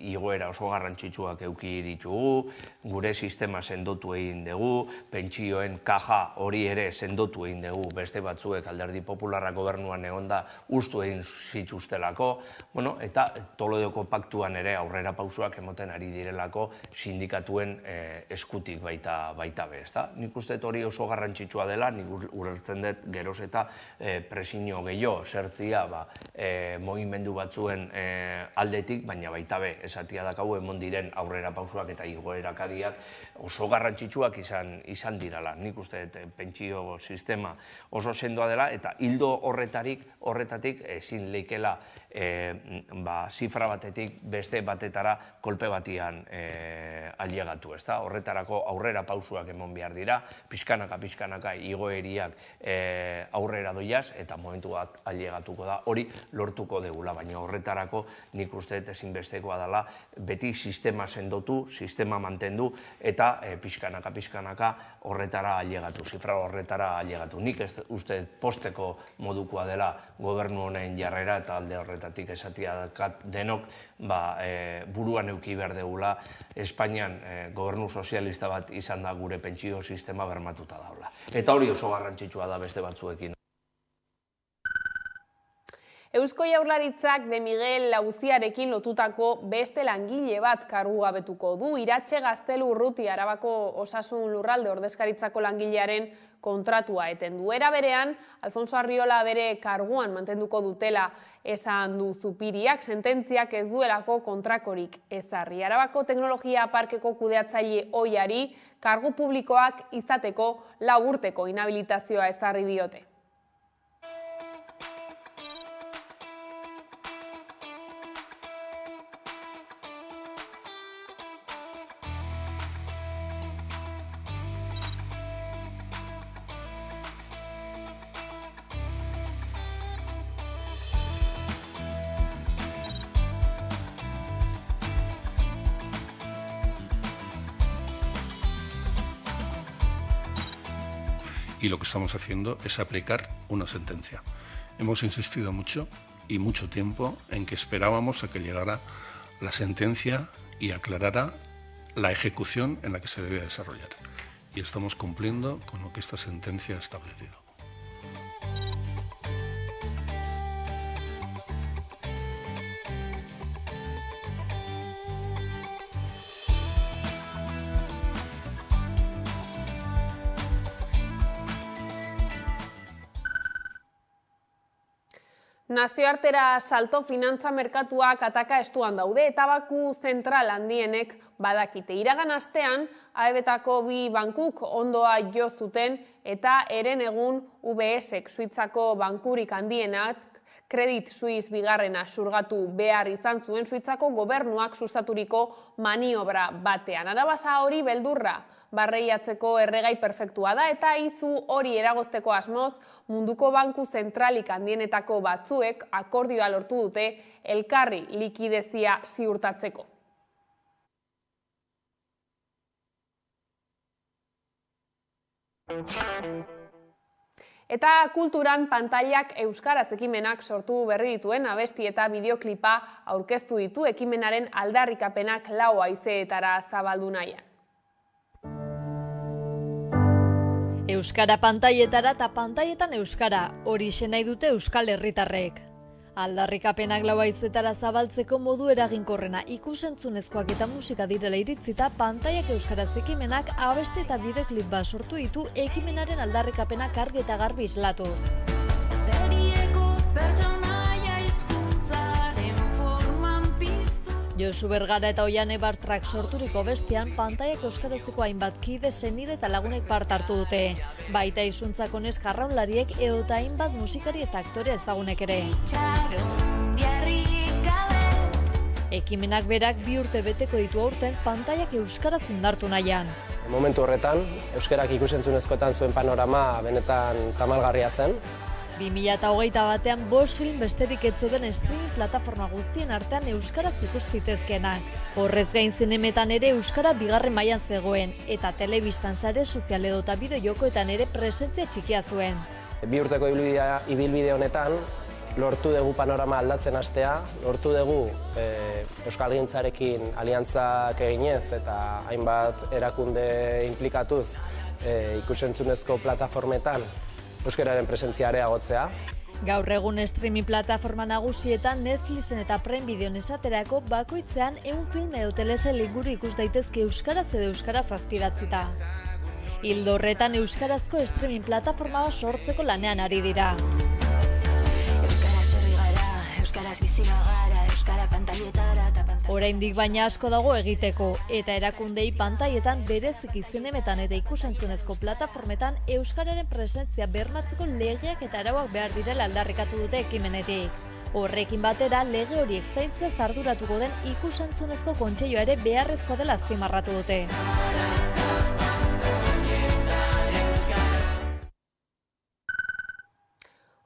Igoera oso garrantzitsuak eduki ditugu, gure sistema sendotu egin dugu, pentsioen kaja hori ere sendotu egin dugu, beste batzuek alderdi popularra gobernuan egonda ustu egin zituztelako, eta Toledoko paktuan ere aurrera pausuak emoten ari direlako sindikatuen eskutik baita be, ez da? Nik uste hori oso garrantzitsua dela, nik ulertzen dut geroz eta presiño gehiago zertzia mogimendu batzuen aldetik, baina baita be, esatia dakau emon diren aurrera pausuak eta igoerakadiak oso garrantzitsuak izan dirala. Nik uste pentsio sistema oso sendoa dela eta hildo horretatik ezin leikela zifra batetik beste batetara kolpe batian ailegatu, ez da? Horretarako aurrera pausuak emon behar dira, pixkanaka igoeriak aurrera doiaz eta momentu bat ailegatuko da, hori lortuko degula, baina horretarako nik uste ezinbestekoa dela beti sistema sendotu, sistema mantendu eta pixkanaka horretara ailegatu, zifra horretara ailegatu. Nik uste posteko modukoa dela gobernu honen jarrera eta alde horretatik esatia dakat denok buruan euki behar degula Espainian gobernu sozialista bat izan da gure pentsio sistema bermatuta daula. Eta hori oso garrantzitsua da beste batzuekin. Eusko Jaurlaritzak De Miguel auziarekin lotutako beste langile bat kargugabetuko du. Iratxe Gaztelu Urruti Arabako Osasun Lurralde Ordezkaritzako langilearen kontratua eten du. Era berean, Alfonso Arriola bere karguan mantenduko dutela esan du Zupiriak, sententziak ez duelako kontrakorik ezarri. Arabako Teknologia Parkeko kudeatzaile ohiari kargu publikoak izateko 4 urteko inhabilitazioa ezarri diote. y lo que estamos haciendo es aplicar una sentencia. Hemos insistido mucho y mucho tiempo en que esperábamos a que llegara la sentencia y aclarara la ejecución en la que se debía desarrollar. Y estamos cumpliendo con lo que esta sentencia ha establecido. Nazioartera salto finantza merkatuak ataka estuan daude eta Baku zentral handienek badakite. Iragan astean, AEB-etako 2 bankuk ondoa jo zuten eta eren egun UBS-ek Suitzako bankurik handienak Credit Suisse bigarrena xurgatu behar izan zuen Suitzako gobernuak sustaturiko maniobra batean. Anabasa hori beldurra barreiatzeko erregai perfektua da eta izu hori eragozteko asmoz munduko banku zentralik handienetako batzuek akordioa lortu dute elkarri likidezia ziurtatzeko. Eta kulturan pantailak euskaraz ekimenak sortu berri dituen abesti eta bideoklipa aurkeztu ditu ekimenaren aldarrikapenak 4 haizeetara zabaldu nahian. Euskara pantailetara eta pantaietan euskara, hori nahi dute euskal herritarrek. Aldarrikapenak 4 haizeetara zabaltzeko modu eraginkorrena ikusentzunezkoak eta musika direla iritzita pantailak euskaraz ekimenak abesti eta bideoklip bat sortu ditu ekimenaren aldarrikapenak argi eta garbi islatuz. Josu Bergara eta Oiane Bartrak sorturiko bestian pantailak euskarazeko hainbat kide, senide eta lagunek parte hartu dute. Baita izuntzako neska arraunlariek edota hainbat musikari eta aktore ezagunek ere. Ekimenak berak 2 urte beteko ditu aurten pantailak euskaraz indartu nahian. Momentu horretan, euskarak ikusentzunezkoetan zuen panorama benetan tamalgarria zen. 2021 batean 5 film besterik ez zeuden streaming plataforma guztien artean euskaraz ikus zitezkenak. Horrez gain zinemetan ere euskara bigarren mailan zegoen eta telebistan sare sozial edota bideo-jokoetan ere presentzia txikia zuen. 2 urteko ibilbide honetan lortu dugu panorama aldatzen hastea, lortu dugu euskalgintzarekin aliantzak eginez eta hainbat erakunde implikatuz ikusentzunezko plataformetan euskararen presentzia areagotzea. Gaur egun streaming plataforma nagusietan Netflixen eta Prime Videon esaterako bakoitzean 100 film edo telesail inguru ikus daitezke euskaraz edo euskaraz azpidatzita. Ildo horretan euskarazko streaming plataforma sortzeko lanean ari dira. Euskaraz herri gara, euskaraz bizi bagara, euskara pantailetara eta oraindik baina asko dago egiteko eta erakundei pantailetan bereziki zinemetan eta ikusentzunezko plataformetan euskararen presentzia bermatzeko legeak eta arauak behar direla aldarrikatu dute ekimenetik. Horrekin batera lege horiek zaintzez arduratuko den ikusentzunezko kontseilua ere beharrezko dela azpimarratu dute.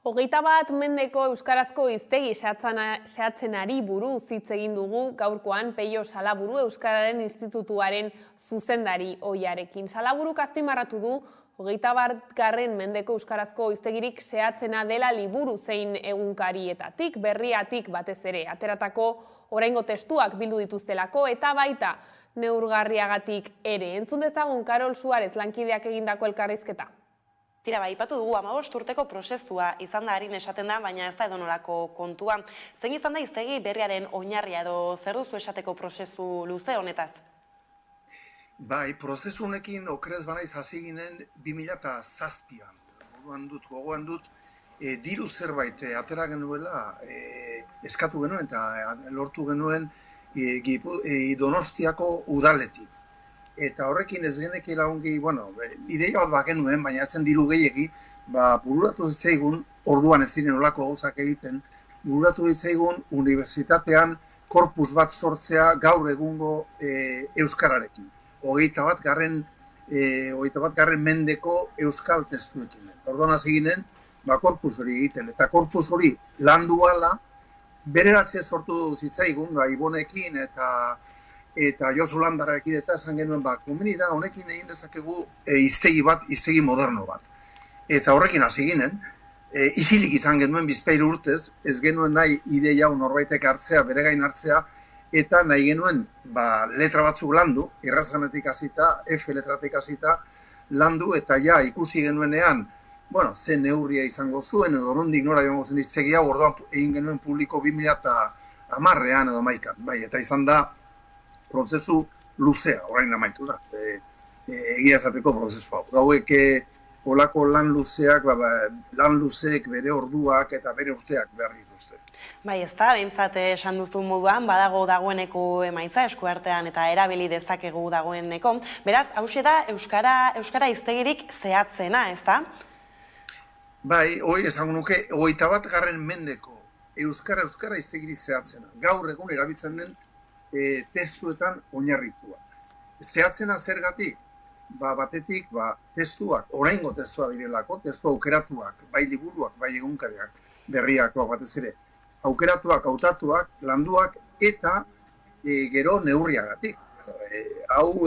Hogeita bat mendeko euskarazko hiztegi zehatzenari buruz hitz egin dugu gaurkoan Peio Salaburu Euskararen Institutuaren zuzendari ohiarekin. Salaburuk azpimarratu du 21. mendeko euskarazko hiztegirik zehatzena dela liburu zein egunkarietatik, berriatik batez ere, ateratako oraingo testuak bildu dituztelako eta baita neurgarriagatik ere. Entzun dezagun Karol Suarez lankideak egindako elkarrizketa. Tira, ipatu dugu 15 urteko prozesua izan da harin esaten da, baina ez da edonolako kontua. Zein izan da hiztegi berriaren oinarria edo zer duzu esateko prozesu luze honetaz? Bai, prozesu honekin okerez banaiz hasi ginen 2007an. Gogoan dut, diru zerbait atera genuela, eskatu genuen eta lortu genuen Donostiako udaletik. Eta horrekin ez genekela ongi, ideia bat bakenuen, baina atzen diru gehiegi, bururatu ditzaigun, orduan ez ziren olako gauzak egiten, bururatu ditzaigun unibertsitatean korpus bat sortzea gaur egungo euskararekin. 21. mendeko euskal testuekin. Orduan hasi ginen, korpus hori egiten, eta korpus hori landu ala, bereratze sortu zitzaigun, Ibonekin eta Josu Landararekin eta esan genuen, komeni da, honekin egin dezakegu hiztegi moderno bat. eta horrekin hasi ginen, isilik izan genuen bizpahiru urtez, ez genuen nahi ideia hau norbaitek hartzea, bere gain hartzea, eta nahi genuen letra batzuk landu, errazganetik hasita, F letratik hasita landu, eta ja ikusi genuenean, ze neurria izango zuen, edo orundik nora joango zen hiztegia, orduan egin genuen publiko 2010ean edo maikan. Bai, eta izan da prozesu luzea, orain amaitu da, egia esateko prozesu hau. Gauek olako lan luzeak, lan luzeek bere orduak eta bere urteak behar dituzte. Bai, ez da, behintzat esan duzu moduan, badago dagoeneko emaitza eskuartean eta erabili dezakegu dagoeneko. Beraz, hauxe da Euskara hiztegirik zehatzena, ez da? Bai, hoi esango nuke, 21. mendeko Euskara hiztegirik zehatzena. Gaur egun erabiltzen den testuetan oinarritua. Zehatzena zergatik? Batetik, testuak, oraingo testua direlako, testu aukeratuak, bai liburuak, bai egunkariak, berriakoak batez ere, aukeratuak, hautatuak, landuak, eta gero neurriagatik. Hau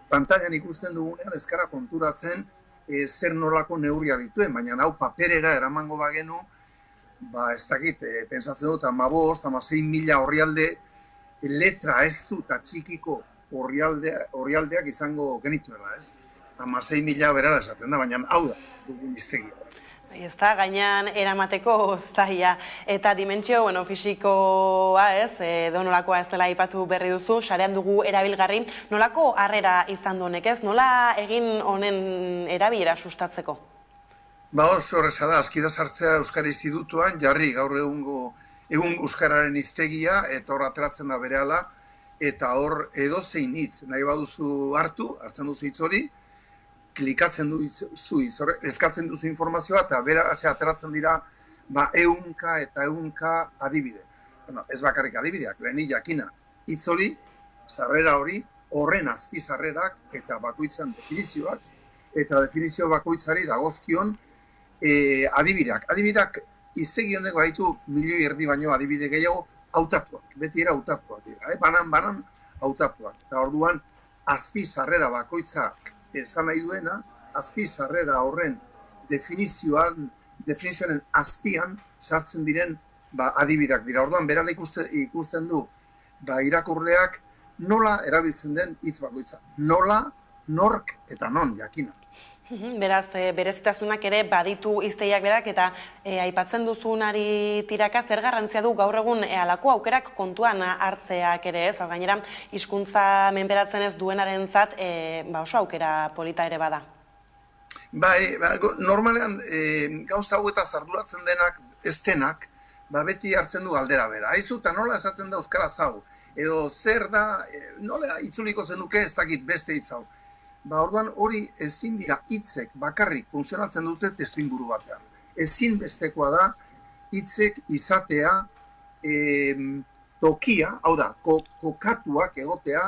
pantailan ikusten dugunean ezkara konturatzen zer nolako neurria dituen, baina hau paperera eramango bagenu, ez dakit, pensatzen dut, 15-16.000 orrialde letra estu eta txikiko orrialdeak izango genituela, ez? 16.000 berara esaten da, baina hau da, dugun hiztegia. Ez da, gainean eramateko zaila. Eta dimentsio, fisikoa, ez, nolakoa ez dela aipatu berri duzu, sarean dugu erabilgarri, nolako harrera izan du honek, ez? Nola egin honen erabilera sustatzeko? Oso horreza da, azkida sartzea Euskara Institutuan, jarri gaur egun Euskararen hiztegia, eta hor ateratzen da berehala, eta hor edozein hitz nahi baduzu hartzen duzu hitz hori, klikatzen duzu eskatzen duzu informazioa, eta bera ateratzen dira ehunka eta ehunka adibide. Ez bakarrik adibideak, leheni jakina hitz hori, sarrera hori, horren azpizarrerak eta bakoitzan definizioak, eta definizio bakoitzari dagozkion adibideak. Adibideak hiztegi honeko baitu 1,5 milioi baino adibide gehiago hautatuak, beti era hautatuak dira, banan hautatuak. Eta orduan, azpizarrera bakoitzak esan nahi duena, azpizarrera horren definizioaren azpian sartzen diren adibideak dira. Orduan, berala ikusten du irakurleak nola erabiltzen den hitz bakoitza. Nola, nork eta non, jakina. Beraz, berezitasunak ere baditu hiztegiak berak eta aipatzen duzunari tiraka zer garrantzia du gaur egun halako aukerak kontuan hartzeak ere, ez? Gainera, hizkuntza menperatzen ez duenarentzat oso aukera polita ere bada. Bai, normalean gauza hauetaz arduratzen denak, ez denak, beti hartzen du galdera bera. Aizu, eta nola esaten da euskaraz hau? Edo zer da, nola itzuliko zenuke ez dakit beste hitz hau? Orduan hori ezin dira hitzek bakarrik funtzionatzen dute testuinguru batean. Ezin bestekoa da hitzek izatea tokia, hau da, kokatuak egotea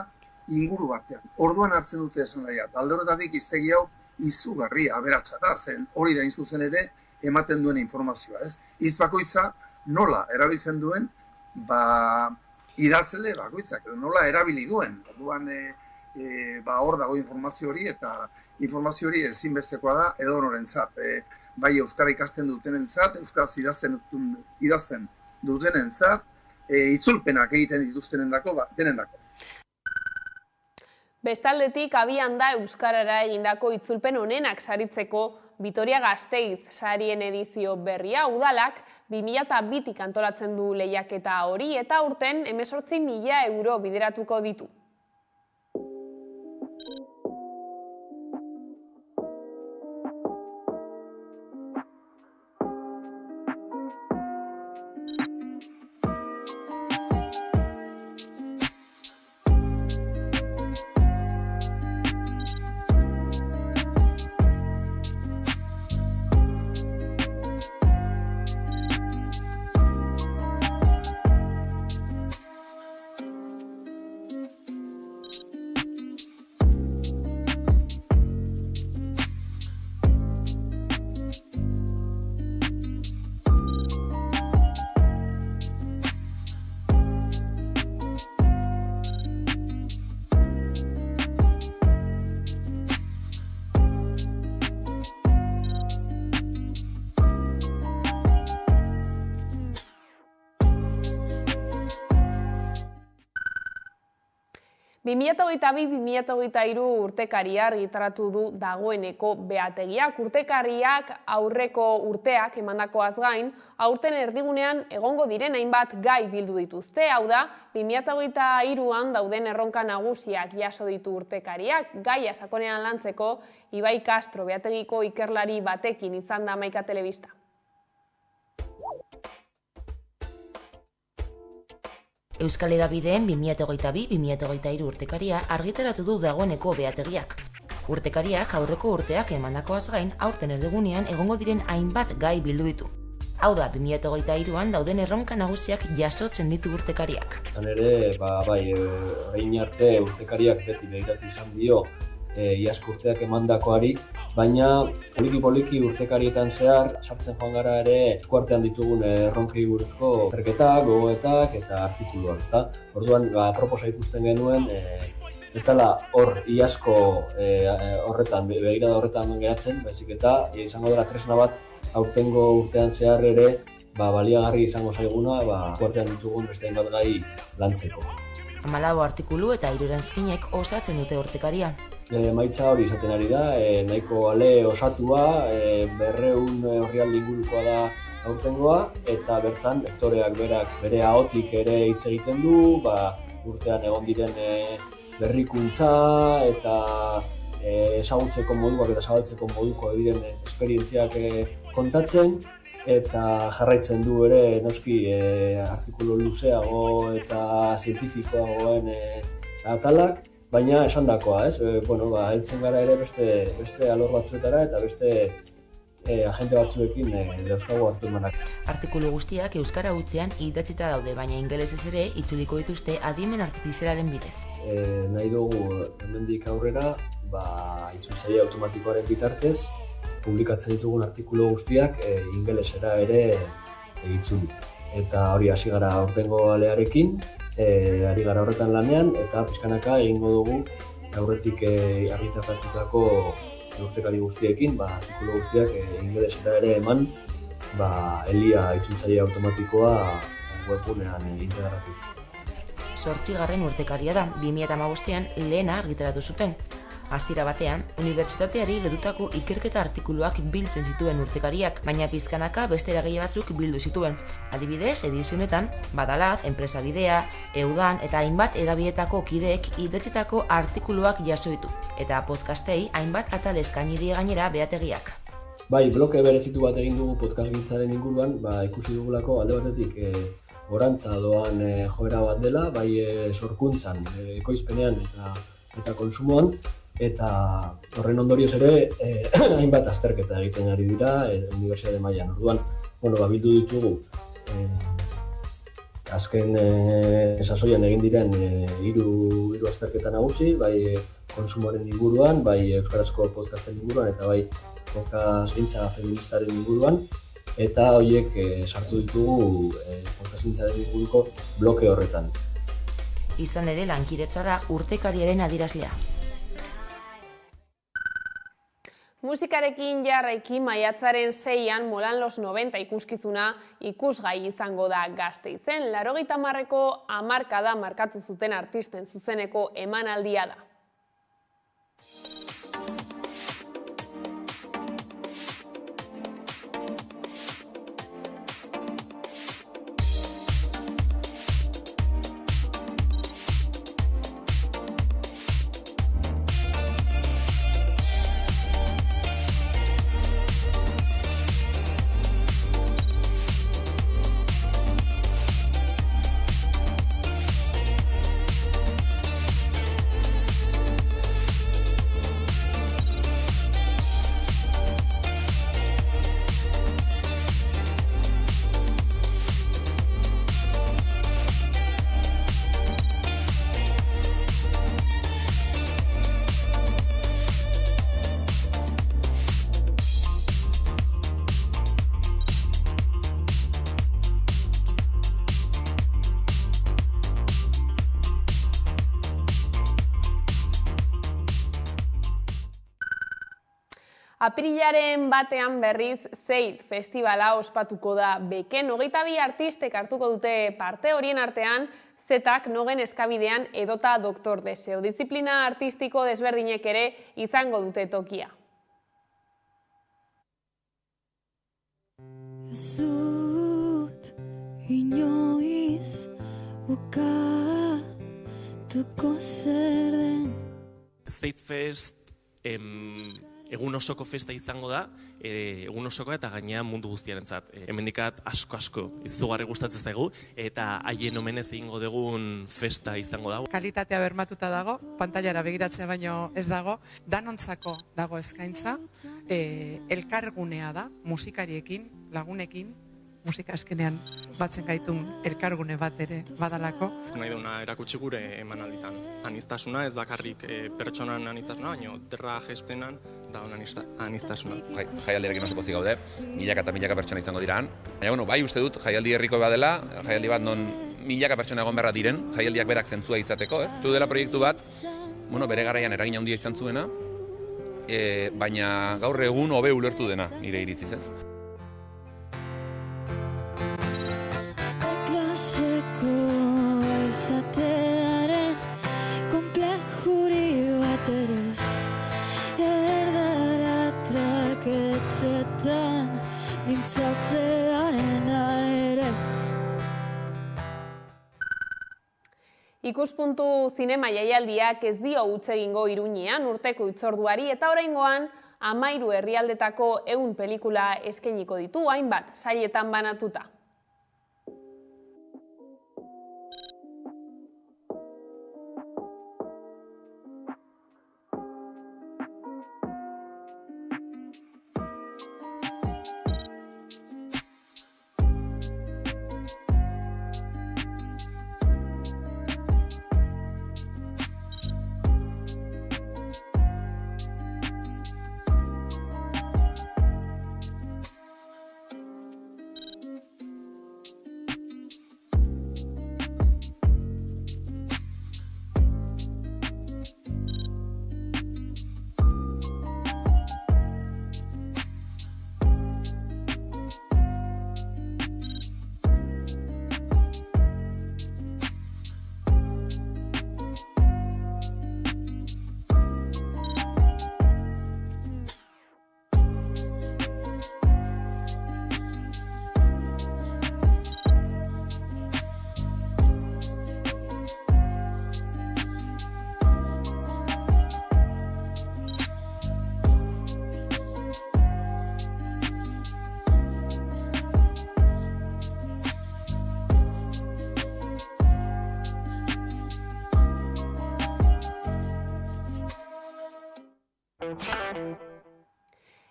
inguru batean. Orduan hartzen dute esan nahi. Alde horretatik hiztegi hau izugarria aberatsa da, zen hori da zuzen ere ematen duen informazioa, ez? Hitz bakoitza nola erabiltzen duen, idazle bakoitzak, nola erabili duen. Orduan hor dago informazio hori, eta informazio hori ezinbestekoa da edonorentzat. Bai euskara ikasten dutenentzat, euskaraz idazten dutenentzat, itzulpenak egiten dituztenendako, denendako. Bestaldetik, abian da euskarara egindako itzulpen honenak saritzeko Vitoria-Gasteiz sarien edizio berria. Udalak 2002tik antolatzen du lehiaketa hori, eta aurten 18.000 euro bideratuko ditu. 2022-2023 urtekaria argitaratu du dagoeneko behategiak. Urtekariak aurreko urteak emandakoaz gain, aurten erdigunean egongo diren hainbat gai bildu dituzte. Hau da, 2023an dauden erronka nagusiak jaso ditu urtekariak. Gaia sakonean lantzeko, Ibai Castro behategiko ikerlari batekin izan da Hamaika Telebista. Euskal Hedabideen 2022-2023 urtekaria argitaratu du dagoeneko behategiak. Urtekariak aurreko urteak emandakoaz gain, aurten erdigunean egongo diren hainbat gai bildu ditu. Hau da, 2023an dauden erronka nagusiak jasotzen ditu urtekariak. Izan ere, orain arte urtekariak beti begiratu izan dio iazko urteak emandakoari, baina poliki urtekarietan zehar sartzen joan gara ere eskuartean ditugun erronkei buruzko azterketak, gogoetak eta artikuluak, ezta? Orduan, proposa ikusten genuen, ez dela hor iazko begirada horretan geratzen, baizik eta izango dela tresna bat aurtengo urtean zehar ere baliagarri izango zaiguna eskuartean ditugun beste hainbat gai lantzeko. 14 artikulu eta 3 eranskinek osatzen dute urtekaria. Emaitza hori izaten ari da, nahiko ale osatua, 200 orrialde ingurukoa da aurtengoa, eta bertan lektoreak berak bere ahotik ere hitz egiten du, urtean egon diren berrikuntza eta ezagutzeko moduak eta zabaltzeko moduko diren esperientziak kontatzen, eta jarraitzen du ere noski artikulu luzeago eta zientifikoagoen atalak, baina esandakoa, ez? Heltzen gara ere beste alor batzuetara eta beste agente batzuekin dauzkagu hartuemanak. Artikulu guztiak euskara hutsean idatzita daude, baina ingelesez ere itzuliko dituzte adimen artifizialaren bidez. Nahi dugu hemendik aurrera, itzultzaile automatikoaren bitartez, publikatzen ditugun artikulu guztiak ingelesera ere itzuli. Eta hori hasi gara aurtengo alearekin, ari gara horretan lanean, eta pixkanaka egingo dugu aurretik argitaratutako urtekari guztiekin, artikulu guztiak ingelesera ere eman, Elia itzultzaile automatikoa webgunean integratuz. 8. urtekaria da, 2015an lehena argitaratu zuten. Hasiera batean, unibertsitateari gedutako ikerketa artikuluak biltzen zituen urtekariak, baina pizkanaka beste eragile batzuk bildu zituen. Adibidez, edizionetan, Badalaz, Enpresa Bidea, Eudan eta hainbat hedabideetako kideek idatzitako artikuluak jaso ditu. Eta podcastei hainbat atal eskaini gainera behategiak. Bloke berezitu bat egin dugu podcast gintzaren inguruan, ikusi dugulako alde batetik gorantza doan joera bat dela, sorkuntzan, ekoizpenean eta konsumoan, eta horren ondorioz ere hainbat azterketa egiten ari dira unibertsitate mailan. Orduan, bildu ditugu azken sasoian egin diren hiru azterketa nagusi, bai konsumoaren inguruan, bai euskarazko podcasten inguruan eta bai podcast gintza feministaren inguruan, eta horiek sartu ditugu podcast gintzaren inguruko bloke horretan. Izan ere lankidetza da urtekariaren adierazlea. Musikarekin jarraiki maiatzaren 6an Molan los 90 ikuskizuna ikusgai izango da Gasteizen. 80ko hamarkada markatu zuten artisten zuzeneko emanaldia da. Apirilaren batean berriz Zei festivala ospatuko da Beken. 22 artistek hartuko dute parte, horien artean Zetak nogen eskabidean edota Doktor Deseo. Diziplina artistiko desberdinek ere izango dute tokia. Ez dut inoiz ukatuko zer den. State Fest egun osoko festa izango da, egun osoko eta gainean mundu guztiarentzat. Hemendikat asko izugarri gustatzen zaigu eta haien omenez egingo dugun festa izango da. Kalitatea bermatuta dago, pantailara begiratzea baino ez dago, danontzako dago eskaintza, elkargunea da, musikariekin, lagunekin, musika azkenean batzen gaitun elkargune bat ere badalako. Nahi duna erakutsi gure emanalditan. Aniztasuna, ez bakarrik pertsonan aniztasuna, baina derra gestenan da aniztasuna. Jaialdiarekin oso pozik gaude, milaka eta milaka pertsona izango diraan. Baina, bai uste dut, jaialdi herriko badela, jaialdi bat non milaka pertsona egon beharra diren, jaialdiak berak zentzua izateko, ez? Zu dela proiektu bat, bere garaian eragin handia izan zuena, baina gaur egun hobe ulertu dena, nire iritziz, ez? Klaseko izatearen komplejuri bat erez, erdara traketxetan mintzatzearen aerez. Ikuspuntu zinema jaialdiak ez dio utz egingo Iruñean urteko hitzorduari eta oraingoan 13 herrialdetako 100 pelikula eskainiko ditu, hainbat sailetan banatuta.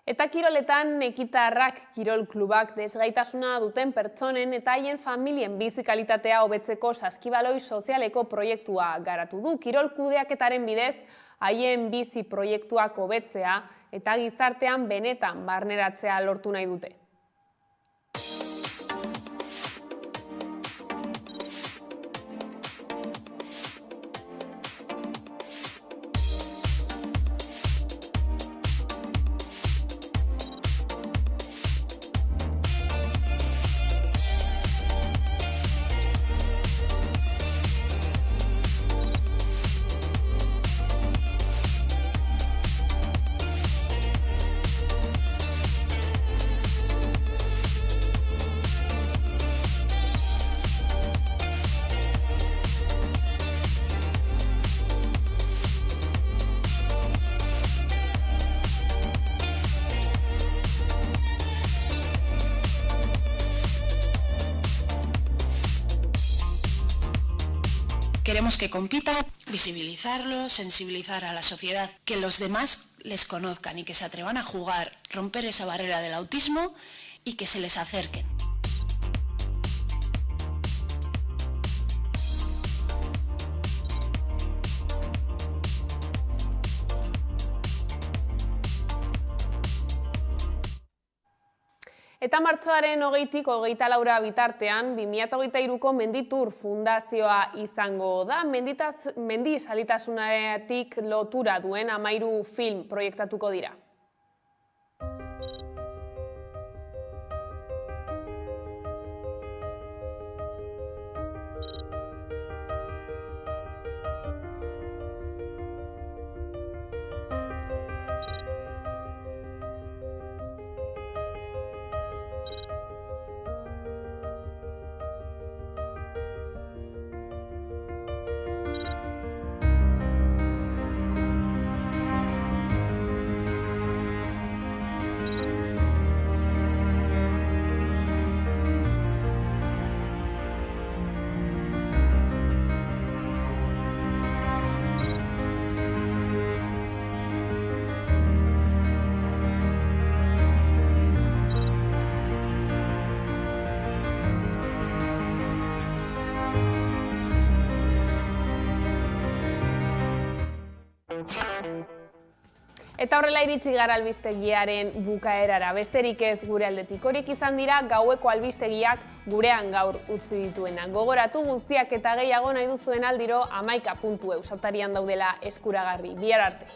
Eta kiroletan ekitarrak kirol klubak desgaitasuna duten pertsonen eta haien familien bizi kalitatea hobetzeko saskibaloi sozialeko proiektua garatu du. Kirol kudeaketaren bidez haien bizi proiektuak hobetzea eta gizartean benetan barneratzea lortu nahi dute. Queremos que compita, visibilizarlo, sensibilizar a la sociedad, que los demás les conozcan y que se atrevan a jugar, romper esa barrera del autismo y que se les acerquen. Eta martxoaren 20-tik 24 bitartean, 2023ko Menditur Fundazioa izango da. Mendi salitasunetik lotura duen 13 film proiektatuko dira. Eta horrela iritsi gara albistegiaren bukaerara, besterik ez gure aldetik. Horiek izan dira gaueko albistegiak gurean gaur utzi dituena. Gogoratu guztiak eta gehiago nahi duzuen aldiro 11.eu satarian daudela eskuragarri. Bihar arte.